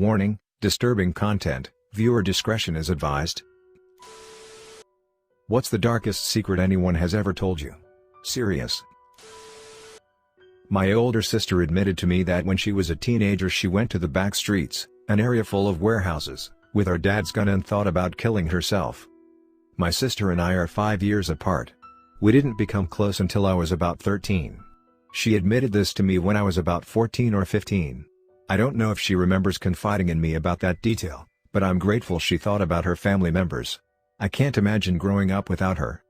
Warning: disturbing content, viewer discretion is advised. What's the darkest secret anyone has ever told you? Serious. My older sister admitted to me that when she was a teenager she went to the back streets, an area full of warehouses, with her dad's gun and thought about killing herself. My sister and I are 5 years apart. We didn't become close until I was about 13. She admitted this to me when I was about 14 or 15. I don't know if she remembers confiding in me about that detail, but I'm grateful she thought about her family members. I can't imagine growing up without her.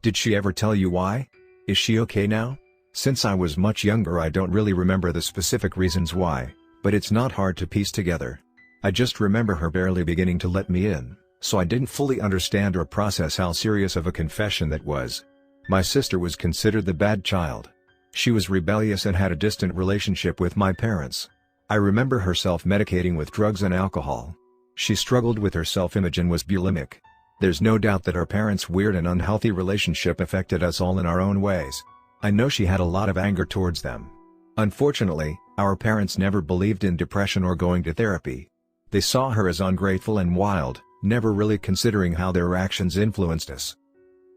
Did she ever tell you why? Is she okay now? Since I was much younger I don't really remember the specific reasons why, but it's not hard to piece together. I just remember her barely beginning to let me in, so I didn't fully understand or process how serious of a confession that was. My sister was considered the bad child. She was rebellious and had a distant relationship with my parents. I remember her self-medicating with drugs and alcohol. She struggled with her self-image and was bulimic. There's no doubt that our parents' weird and unhealthy relationship affected us all in our own ways. I know she had a lot of anger towards them. Unfortunately, our parents never believed in depression or going to therapy. They saw her as ungrateful and wild, never really considering how their actions influenced us.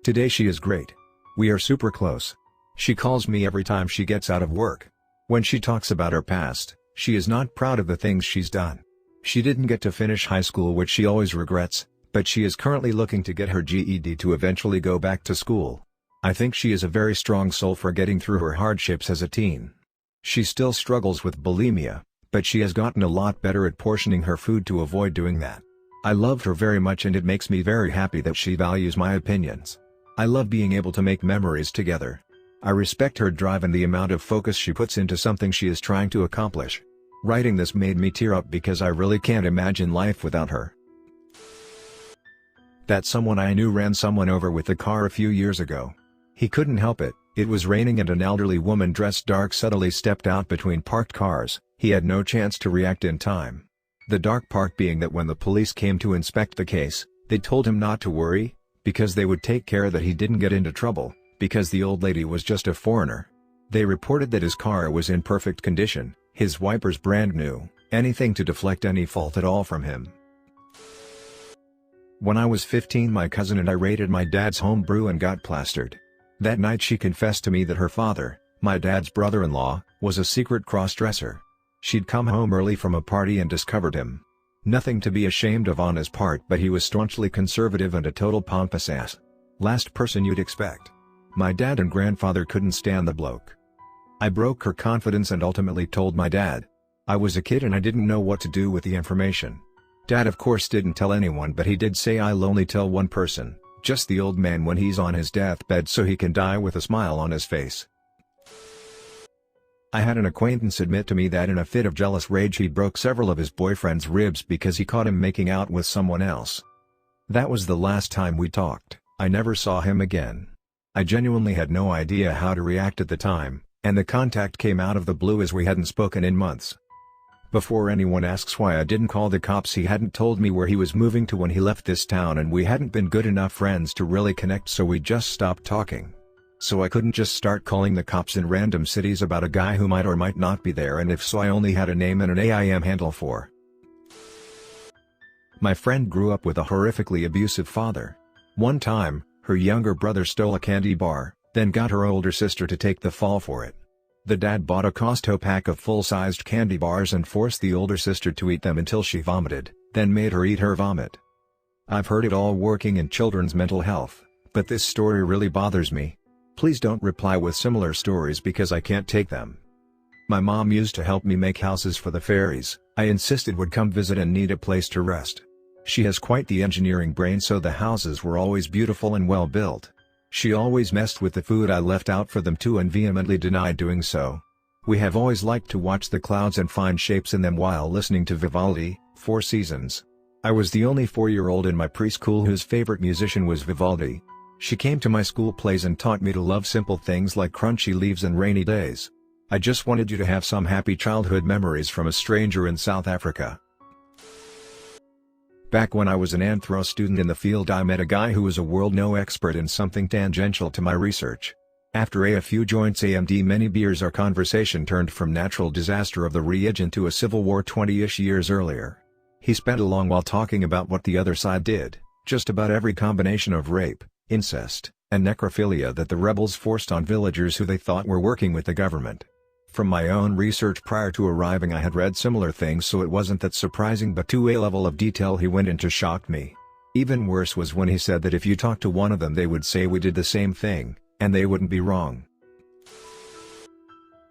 Today she is great. We are super close. She calls me every time she gets out of work. When she talks about her past, she is not proud of the things she's done. She didn't get to finish high school, which she always regrets, but she is currently looking to get her GED to eventually go back to school. I think she is a very strong soul for getting through her hardships as a teen. She still struggles with bulimia, but she has gotten a lot better at portioning her food to avoid doing that. I loved her very much and it makes me very happy that she values my opinions. I love being able to make memories together. I respect her drive and the amount of focus she puts into something she is trying to accomplish. Writing this made me tear up because I really can't imagine life without her. That someone I knew ran someone over with the car a few years ago. He couldn't help it. It was raining and an elderly woman dressed dark suddenly stepped out between parked cars. He had no chance to react in time. The dark part being that when the police came to inspect the case, they told him not to worry, because they would take care that he didn't get into trouble, because the old lady was just a foreigner. They reported that his car was in perfect condition, his wipers brand new, anything to deflect any fault at all from him. When I was 15 my cousin and I raided my dad's home brew and got plastered. That night she confessed to me that her father, my dad's brother-in-law, was a secret cross-dresser. She'd come home early from a party and discovered him. Nothing to be ashamed of on his part, but he was staunchly conservative and a total pompous ass. Last person you'd expect. My dad and grandfather couldn't stand the bloke. I broke her confidence and ultimately told my dad. I was a kid and I didn't know what to do with the information. Dad of course didn't tell anyone, but he did say I'll only tell one person. Just the old man when he's on his deathbed so he can die with a smile on his face. I had an acquaintance admit to me that in a fit of jealous rage he broke several of his boyfriend's ribs because he caught him making out with someone else. That was the last time we talked. I never saw him again. I genuinely had no idea how to react at the time, and the contact came out of the blue as we hadn't spoken in months. Before anyone asks why I didn't call the cops, he hadn't told me where he was moving to when he left this town and we hadn't been good enough friends to really connect, so we just stopped talking. So I couldn't just start calling the cops in random cities about a guy who might or might not be there, and if so I only had a name and an AIM handle for. My friend grew up with a horrifically abusive father. One time, her younger brother stole a candy bar, then got her older sister to take the fall for it. The dad bought a Costco pack of full-sized candy bars and forced the older sister to eat them until she vomited, then made her eat her vomit. I've heard it all working in children's mental health, but this story really bothers me. Please don't reply with similar stories because I can't take them. My mom used to help me make houses for the fairies. I insisted would come visit and need a place to rest. She has quite the engineering brain, so the houses were always beautiful and well built. She always messed with the food I left out for them too and vehemently denied doing so. We have always liked to watch the clouds and find shapes in them while listening to Vivaldi, Four Seasons. I was the only 4-year-old in my preschool whose favorite musician was Vivaldi. She came to my school plays and taught me to love simple things like crunchy leaves and rainy days. I just wanted you to have some happy childhood memories from a stranger in South Africa. Back when I was an anthro student in the field, I met a guy who was a world-no expert in something tangential to my research. After a few joints and many beers, our conversation turned from natural disaster of the region to a civil war 20-ish years earlier. He spent a long while talking about what the other side did, just about every combination of rape, incest, and necrophilia that the rebels forced on villagers who they thought were working with the government. From my own research prior to arriving, I had read similar things, so it wasn't that surprising, but to a level of detail he went into shocked me. Even worse was when he said that if you talked to one of them they would say we did the same thing, and they wouldn't be wrong.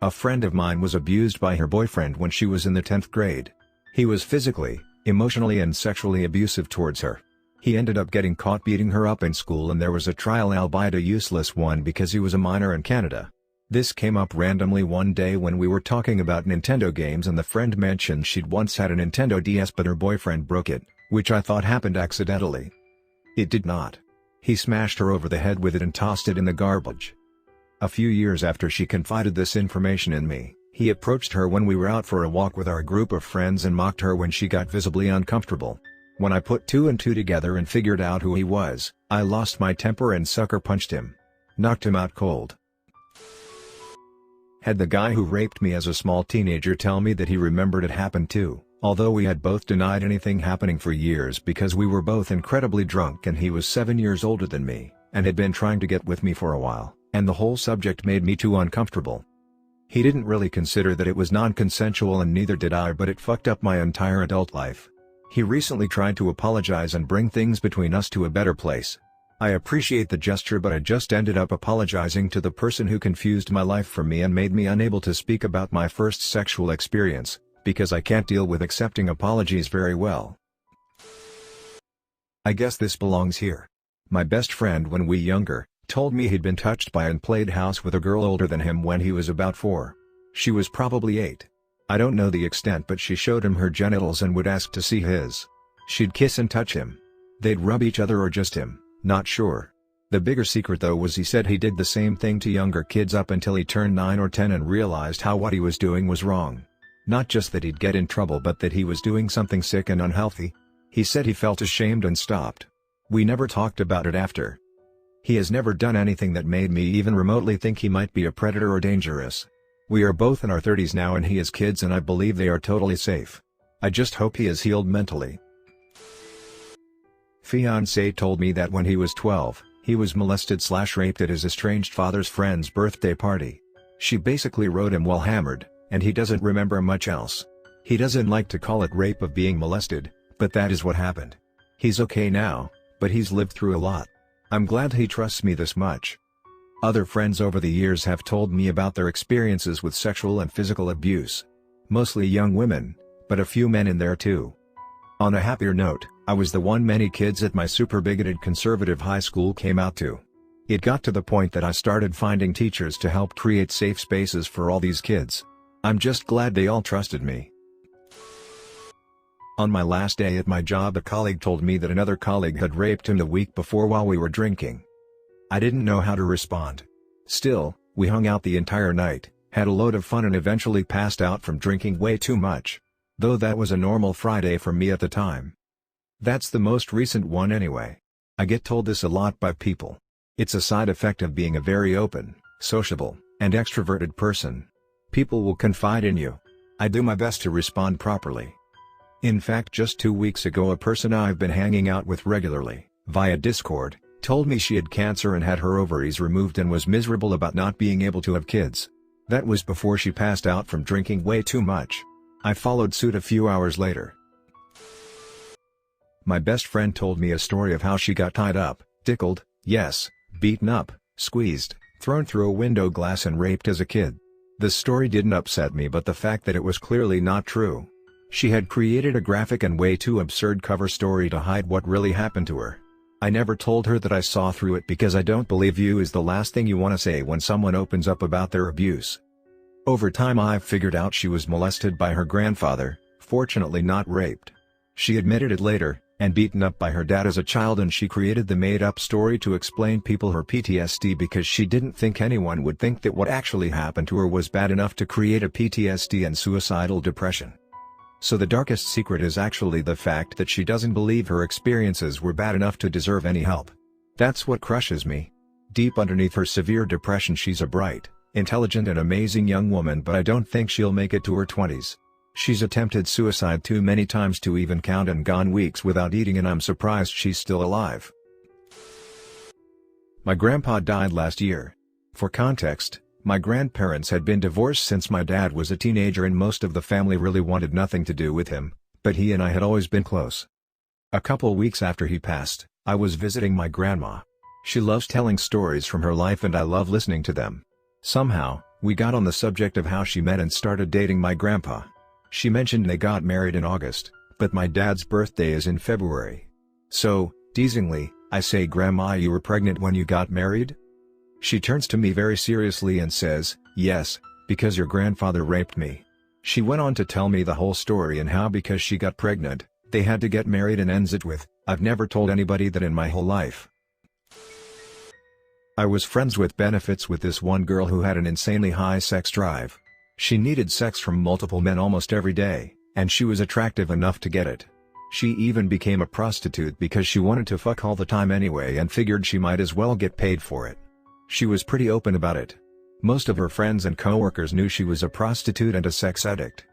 A friend of mine was abused by her boyfriend when she was in the 10th grade. He was physically, emotionally and sexually abusive towards her. He ended up getting caught beating her up in school, and there was a trial, albeit a useless one because he was a minor in Canada. This came up randomly one day when we were talking about Nintendo games, and the friend mentioned she'd once had a Nintendo DS but her boyfriend broke it, which I thought happened accidentally. It did not. He smashed her over the head with it and tossed it in the garbage. A few years after she confided this information in me, he approached her when we were out for a walk with our group of friends and mocked her when she got visibly uncomfortable. When I put two and two together and figured out who he was, I lost my temper and sucker punched him. Knocked him out cold. Had the guy who raped me as a small teenager tell me that he remembered it happened too, although we had both denied anything happening for years because we were both incredibly drunk and he was 7 years older than me, and had been trying to get with me for a while, and the whole subject made me too uncomfortable. He didn't really consider that it was non-consensual, and neither did I, but it fucked up my entire adult life. He recently tried to apologize and bring things between us to a better place. I appreciate the gesture, but I just ended up apologizing to the person who confused my life for me and made me unable to speak about my first sexual experience, because I can't deal with accepting apologies very well. I guess this belongs here. My best friend when we younger, told me he'd been touched by and played house with a girl older than him when he was about 4. She was probably 8. I don't know the extent, but she showed him her genitals and would ask to see his. She'd kiss and touch him. They'd rub each other or just him, not sure. The bigger secret though was he said he did the same thing to younger kids up until he turned 9 or 10 and realized how what he was doing was wrong. Not just that he'd get in trouble, but that he was doing something sick and unhealthy. He said he felt ashamed and stopped. We never talked about it after. He has never done anything that made me even remotely think he might be a predator or dangerous. We are both in our 30s now and he has kids, and I believe they are totally safe. I just hope he is healed mentally. Fiancé told me that when he was 12, he was molested/raped at his estranged father's friend's birthday party. She basically wrote him while hammered, and he doesn't remember much else. He doesn't like to call it rape of being molested, but that is what happened. He's okay now, but he's lived through a lot. I'm glad he trusts me this much. Other friends over the years have told me about their experiences with sexual and physical abuse. Mostly young women, but a few men in there too. On a happier note, I was the one many kids at my super bigoted conservative high school came out to. It got to the point that I started finding teachers to help create safe spaces for all these kids. I'm just glad they all trusted me. On my last day at my job, a colleague told me that another colleague had raped him the week before while we were drinking. I didn't know how to respond. Still, we hung out the entire night, had a load of fun and eventually passed out from drinking way too much. Though that was a normal Friday for me at the time. That's the most recent one anyway. I get told this a lot by people. It's a side effect of being a very open, sociable, and extroverted person. People will confide in you. I do my best to respond properly. In fact, just 2 weeks ago, a person I've been hanging out with regularly, via Discord, told me she had cancer and had her ovaries removed and was miserable about not being able to have kids. That was before she passed out from drinking way too much. I followed suit a few hours later. My best friend told me a story of how she got tied up, tickled, yes, beaten up, squeezed, thrown through a window glass and raped as a kid. The story didn't upset me, but the fact that it was clearly not true. She had created a graphic and way too absurd cover story to hide what really happened to her. I never told her that I saw through it because I don't believe you is the last thing you want to say when someone opens up about their abuse. Over time I've figured out she was molested by her grandfather, fortunately not raped. She admitted it later, and beaten up by her dad as a child, and she created the made-up story to explain people her PTSD because she didn't think anyone would think that what actually happened to her was bad enough to create a PTSD and suicidal depression. So the darkest secret is actually the fact that she doesn't believe her experiences were bad enough to deserve any help. That's what crushes me. Deep underneath her severe depression, she's a bright, intelligent and amazing young woman, but I don't think she'll make it to her 20s. She's attempted suicide too many times to even count and gone weeks without eating, and I'm surprised she's still alive. My grandpa died last year. For context, my grandparents had been divorced since my dad was a teenager, and most of the family really wanted nothing to do with him, but he and I had always been close. A couple weeks after he passed, I was visiting my grandma. She loves telling stories from her life and I love listening to them. Somehow, we got on the subject of how she met and started dating my grandpa. She mentioned they got married in August, but my dad's birthday is in February. So, teasingly, I say, "Grandma, you were pregnant when you got married?" She turns to me very seriously and says, "Yes, because your grandfather raped me." She went on to tell me the whole story and how because she got pregnant, they had to get married, and ends it with, "I've never told anybody that in my whole life." I was friends with benefits with this one girl who had an insanely high sex drive. She needed sex from multiple men almost every day, and she was attractive enough to get it. She even became a prostitute because she wanted to fuck all the time anyway and figured she might as well get paid for it. She was pretty open about it. Most of her friends and coworkers knew she was a prostitute and a sex addict.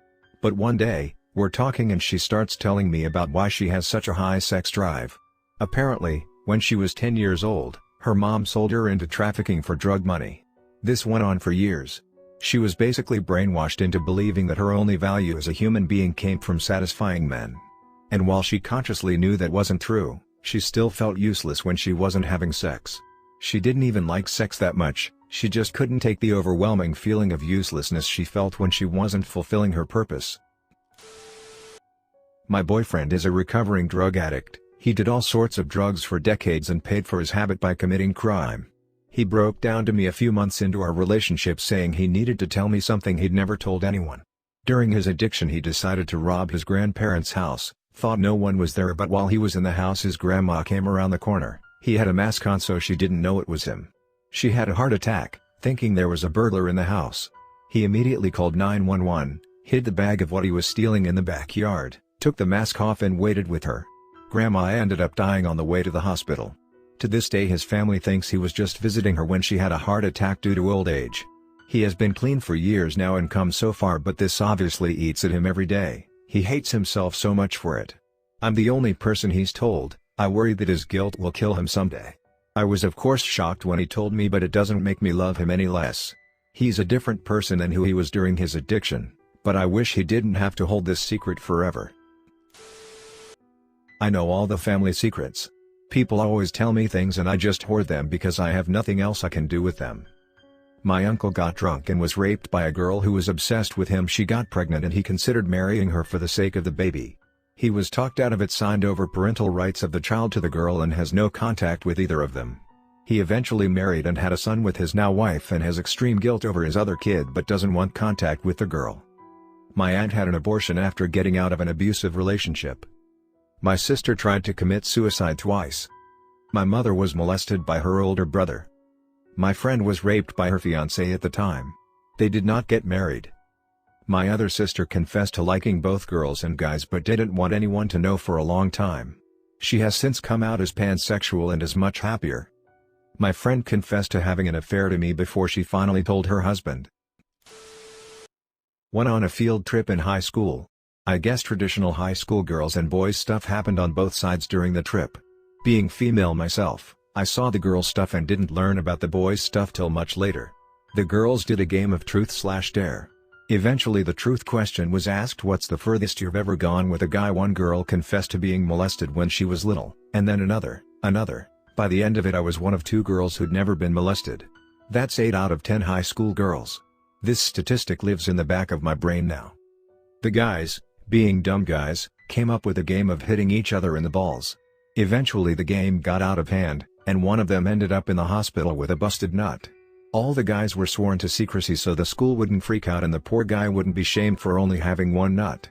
But one day, we're talking and she starts telling me about why she has such a high sex drive. Apparently, when she was 10 years old, her mom sold her into trafficking for drug money. This went on for years. She was basically brainwashed into believing that her only value as a human being came from satisfying men. And while she consciously knew that wasn't true, she still felt useless when she wasn't having sex. She didn't even like sex that much, she just couldn't take the overwhelming feeling of uselessness she felt when she wasn't fulfilling her purpose. My boyfriend is a recovering drug addict. He did all sorts of drugs for decades and paid for his habit by committing crime. He broke down to me a few months into our relationship saying he needed to tell me something he'd never told anyone. During his addiction he decided to rob his grandparents' house, thought no one was there, but while he was in the house his grandma came around the corner. He had a mask on so she didn't know it was him. She had a heart attack, thinking there was a burglar in the house. He immediately called 911, hid the bag of what he was stealing in the backyard, took the mask off and waited with her. Grandma ended up dying on the way to the hospital. To this day his family thinks he was just visiting her when she had a heart attack due to old age. He has been clean for years now and come so far, but this obviously eats at him every day. He hates himself so much for it. I'm the only person he's told. I worry that his guilt will kill him someday. I was of course shocked when he told me, but it doesn't make me love him any less. He's a different person than who he was during his addiction, but I wish he didn't have to hold this secret forever. I know all the family secrets. People always tell me things and I just hoard them because I have nothing else I can do with them. My uncle got drunk and was raped by a girl who was obsessed with him. She got pregnant and he considered marrying her for the sake of the baby. He was talked out of it, signed over parental rights of the child to the girl and has no contact with either of them. He eventually married and had a son with his now wife and has extreme guilt over his other kid but doesn't want contact with the girl. My aunt had an abortion after getting out of an abusive relationship. My sister tried to commit suicide twice. My mother was molested by her older brother. My friend was raped by her fiancé at the time. They did not get married. My other sister confessed to liking both girls and guys but didn't want anyone to know for a long time. She has since come out as pansexual and is much happier. My friend confessed to having an affair to me before she finally told her husband. Went on a field trip in high school. I guess traditional high school girls and boys stuff happened on both sides during the trip. Being female myself, I saw the girls stuff and didn't learn about the boys stuff till much later. The girls did a game of truth/dare. Eventually the truth question was asked, what's the furthest you've ever gone with a guy? One girl confessed to being molested when she was little, and then another. By the end of it I was one of 2 girls who'd never been molested. That's 8 out of 10 high school girls. This statistic lives in the back of my brain now. The guys, being dumb guys, came up with a game of hitting each other in the balls. Eventually the game got out of hand, and one of them ended up in the hospital with a busted nut. All the guys were sworn to secrecy so the school wouldn't freak out and the poor guy wouldn't be shamed for only having one nut.